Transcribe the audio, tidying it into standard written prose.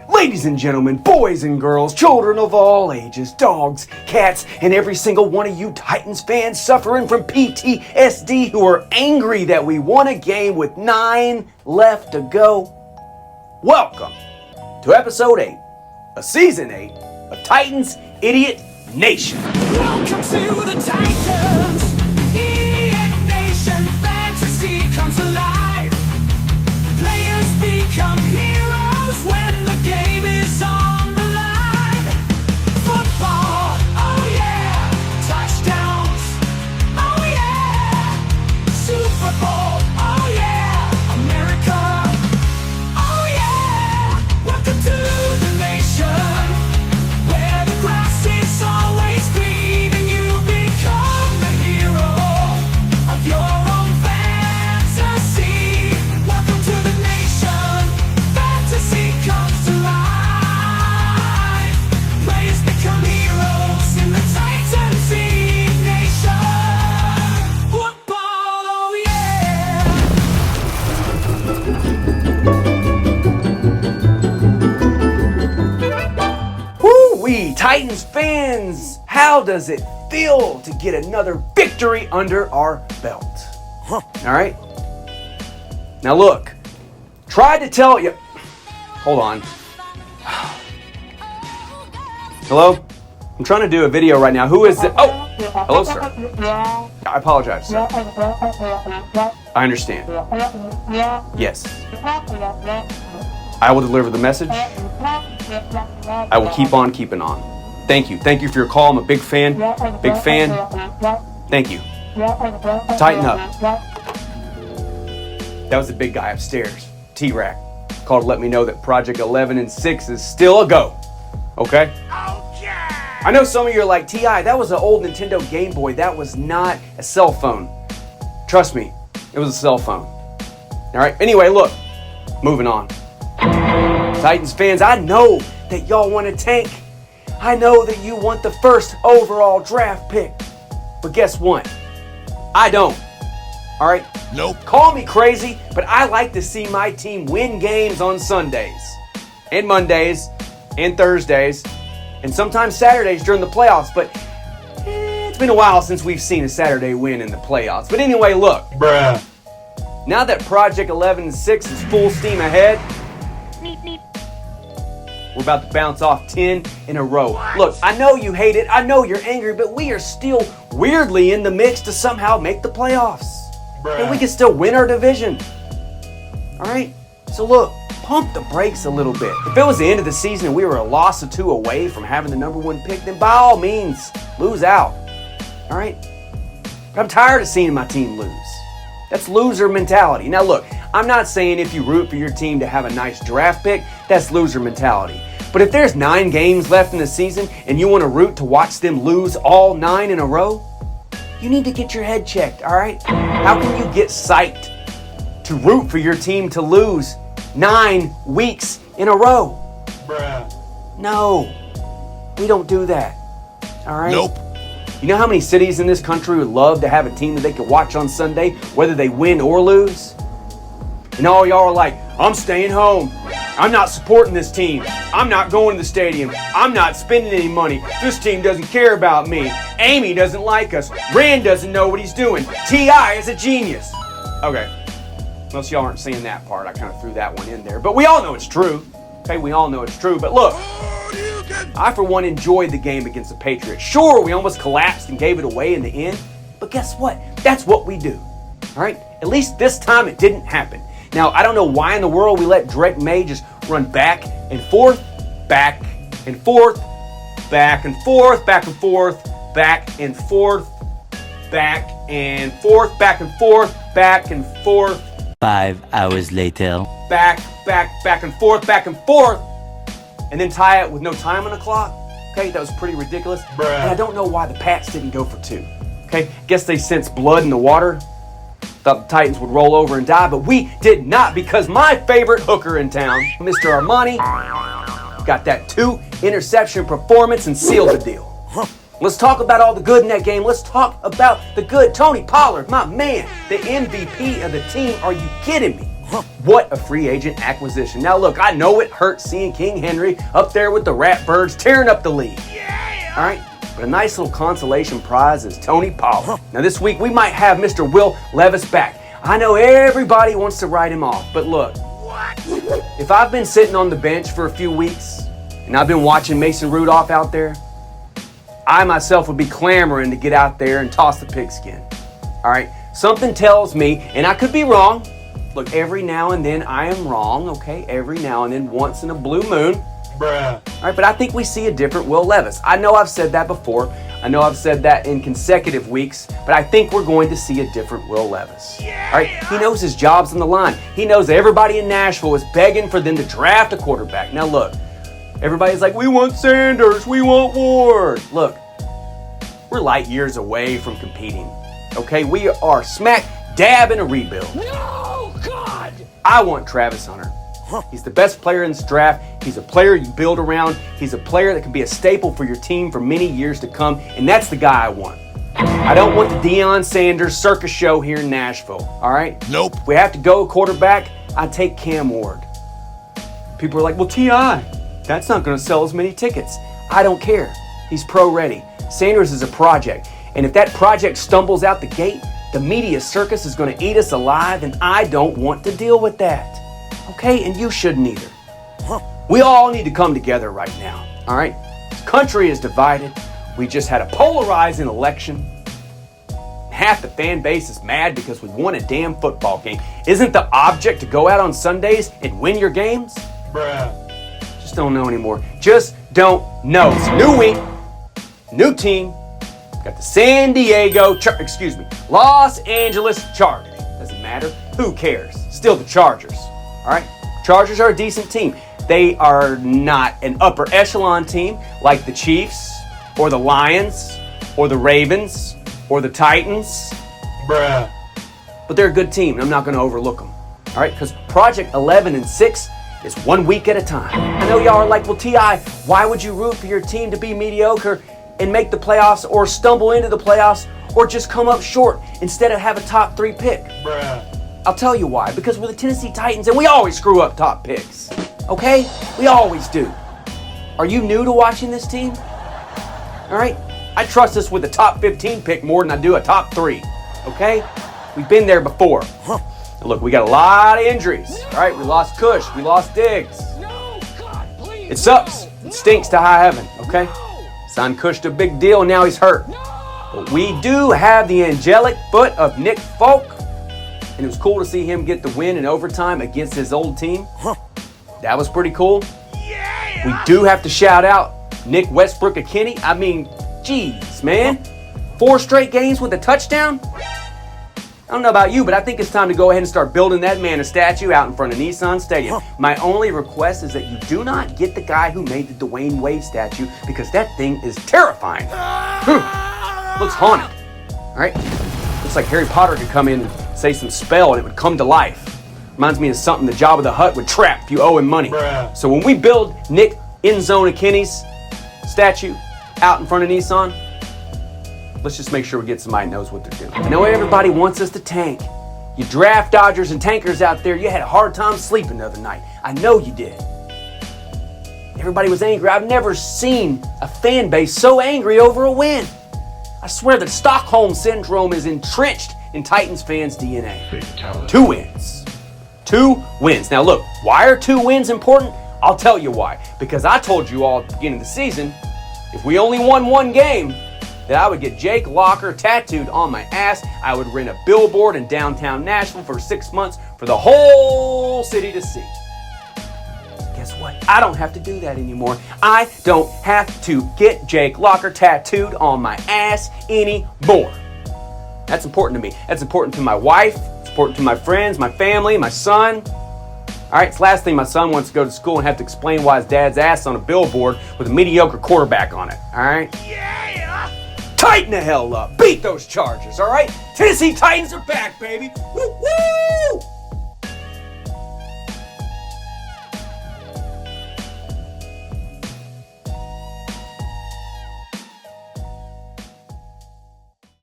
Ladies and gentlemen, boys and girls, children of all ages, dogs, cats, and every single one of you Titans fans suffering from PTSD who are angry that we won a game with 9 left to go, welcome to episode 8 of season 8 of Titans Idiot Nation. Welcome to the Titans Idiot Nation. Fantasy comes alive. Players become heroes when the game is on the line. Football, oh yeah. Touchdowns, oh yeah. Super Bowl, oh yeah. America, oh yeah. Welcome to the nation where the grass is always green and you become the hero of your own fantasy. Welcome to the nation. Fantasy comes to life. Players become heroes in the Titans Nation. Football, oh yeah. Woo-wee, Titans fans! How does it feel to get another victory under our belt? Alright? Now look, tried to tell you... Hold on. Hello? I'm trying to do a video right now. Who is it? Oh! Hello, sir. I apologize, sir. I understand. Yes. I will deliver the message. I will keep on keeping on. Thank you. Thank you for your call. I'm a big fan. Big fan. Thank you. Tighten up. That was the big guy upstairs. T-Rack. Called to let me know that Project 11 and 6 is still a go. Okay? I know some of you are like, T.I., that was an old Nintendo Game Boy. That was not a cell phone. Trust me, it was a cell phone. Alright, anyway, look. Moving on. Titans fans, I know that y'all want to tank. I know that you want the first overall draft pick. But guess what? I don't. Alright? Nope. Call me crazy, but I like to see my team win games on Sundays. And Mondays. And Thursdays. And sometimes Saturdays during the playoffs. But it's been a while since we've seen a Saturday win in the playoffs. But anyway, look. Bruh. Now that Project 11 and 6 is full steam ahead, we're about to bounce off 10 in a row. Look, I know you hate it. I know you're angry, but we are still weirdly in the mix to somehow make the playoffs. And we can still win our division. All right? So look, pump the brakes a little bit. If it was the end of the season and we were a loss of 2 away from having the number 1 pick, then by all means, lose out. All right? But I'm tired of seeing my team lose. That's loser mentality. Now look, I'm not saying if you root for your team to have a nice draft pick, that's loser mentality. But if there's 9 games left in the season and you want to root to watch them lose all 9 in a row, you need to get your head checked, all right? How can you get psyched to root for your team to lose 9 weeks in a row? Bruh. No, we don't do that, all right? Nope. You know how many cities in this country would love to have a team that they could watch on Sunday, whether they win or lose? And all y'all are like, I'm staying home. I'm not supporting this team. I'm not going to the stadium. I'm not spending any money. This team doesn't care about me. Amy doesn't like us. Rand doesn't know what he's doing. T.I. is a genius. Okay, most y'all aren't seeing that part. I kind of threw that one in there. But we all know it's true. Okay, we all know it's true. But look, I, for one, enjoyed the game against the Patriots. Sure, we almost collapsed and gave it away in the end. But guess what? That's what we do. All right? At least this time it didn't happen. Now, I don't know why in the world we let Drake May just run back and forth, back and forth, back and forth, back and forth, back and forth, back and forth, back and forth, back and forth. 5 hours later. Back and forth, and then tie it with no time on the clock. Okay, that was pretty ridiculous. Bruh. And I don't know why the Pats didn't go for 2. Okay, guess they sensed blood in the water. Thought the Titans would roll over and die, but we did not, because my favorite hooker in town, Mr. Armani, got that 2 interception performance and sealed the deal. Let's talk about all the good in that game. Let's talk about the good. Tony Pollard, my man, the MVP of the team. Are you kidding me? What a free agent acquisition. Now look, I know it hurts seeing King Henry up there with the Ratbirds tearing up the league. All right, but a nice little consolation prize is Tony Pollard. Now this week we might have Mr. Will Levis back. I know everybody wants to write him off, but look, if I've been sitting on the bench for a few weeks and I've been watching Mason Rudolph out there, I myself would be clamoring to get out there and toss the pigskin. All right, something tells me, and I could be wrong. Look, every now and then I am wrong, okay? Every now and then, once in a blue moon. Bruh. All right, but I think we see a different Will Levis. I know I've said that before. I know I've said that in consecutive weeks, but I think we're going to see a different Will Levis. All right, he knows his job's on the line. He knows everybody in Nashville is begging for them to draft a quarterback. Now look, everybody's like, we want Sanders, we want Ward. Look, we're light years away from competing, okay? We are smack dab in a rebuild. No, God! I want Travis Hunter. He's the best player in this draft. He's a player you build around. He's a player that can be a staple for your team for many years to come, and that's the guy I want. I don't want the Deion Sanders circus show here in Nashville, all right? Nope. If we have to go quarterback, I take Cam Ward. People are like, well, T.I., that's not going to sell as many tickets. I don't care. He's pro-ready. Sanders is a project, and if that project stumbles out the gate, the media circus is going to eat us alive, and I don't want to deal with that. Okay, and you shouldn't either. We all need to come together right now, all right? This country is divided. We just had a polarizing election. Half the fan base is mad because we won a damn football game. Isn't the object to go out on Sundays and win your games? Bruh. Just don't know anymore. Just don't know. It's a new week, new team. Got the Los Angeles Chargers. Doesn't matter. Who cares? Still the Chargers. All right? Chargers are a decent team. They are not an upper echelon team like the Chiefs or the Lions or the Ravens or the Titans. Bruh. But they're a good team, and I'm not going to overlook them. All right? Because Project 11 and 6 is 1 week at a time. I know y'all are like, well, T.I., why would you root for your team to be mediocre and make the playoffs or stumble into the playoffs or just come up short instead of have a top 3 pick? Bruh. I'll tell you why. Because we're the Tennessee Titans and we always screw up top picks. Okay? We always do. Are you new to watching this team? All right? I trust us with a top 15 pick more than I do a top 3. Okay? We've been there before. Now look, we got a lot of injuries. All right? We lost Cush. We lost Diggs. No, God, please. It sucks. It stinks to high heaven. Okay? Signed Cush to a big deal and now he's hurt. But we do have the angelic foot of Nick Folk. And it was cool to see him get the win in overtime against his old team. That was pretty cool. Yeah! We do have to shout out Nick Westbrook-Ikhine. I mean, geez, man. 4 straight games with a touchdown? I don't know about you, but I think it's time to go ahead and start building that man a statue out in front of Nissan Stadium. My only request is that you do not get the guy who made the Dwayne Wade statue because that thing is terrifying. Looks haunted. All right? Looks like Harry Potter could come in and say some spell and it would come to life. Reminds me of something the Jabba the Hutt would trap if you owe him money. Bruh. So when we build Nick Endzone-Ikhine's statue out in front of Nissan, let's just make sure we get somebody who knows what they're doing. I know everybody wants us to tank. You draft dodgers and tankers out there, you had a hard time sleeping the other night. I know you did. Everybody was angry. I've never seen a fan base so angry over a win. I swear that Stockholm Syndrome is entrenched in Titans fans' DNA. Fatality. 2 wins. 2 wins. Now look, why are 2 wins important? I'll tell you why. Because I told you all at the beginning of the season, if we only won 1 game, that I would get Jake Locker tattooed on my ass. I would rent a billboard in downtown Nashville for 6 months for the whole city to see. Guess what? I don't have to do that anymore. I don't have to get Jake Locker tattooed on my ass anymore. That's important to me. That's important to my wife. It's important to my friends, my family, my son. All right, it's the last thing my son wants to go to school and have to explain why his dad's ass on a billboard with a mediocre quarterback on it. All right? Yeah! Tighten the hell up. Beat those Chargers, all right? Tennessee Titans are back, baby. Woo woo!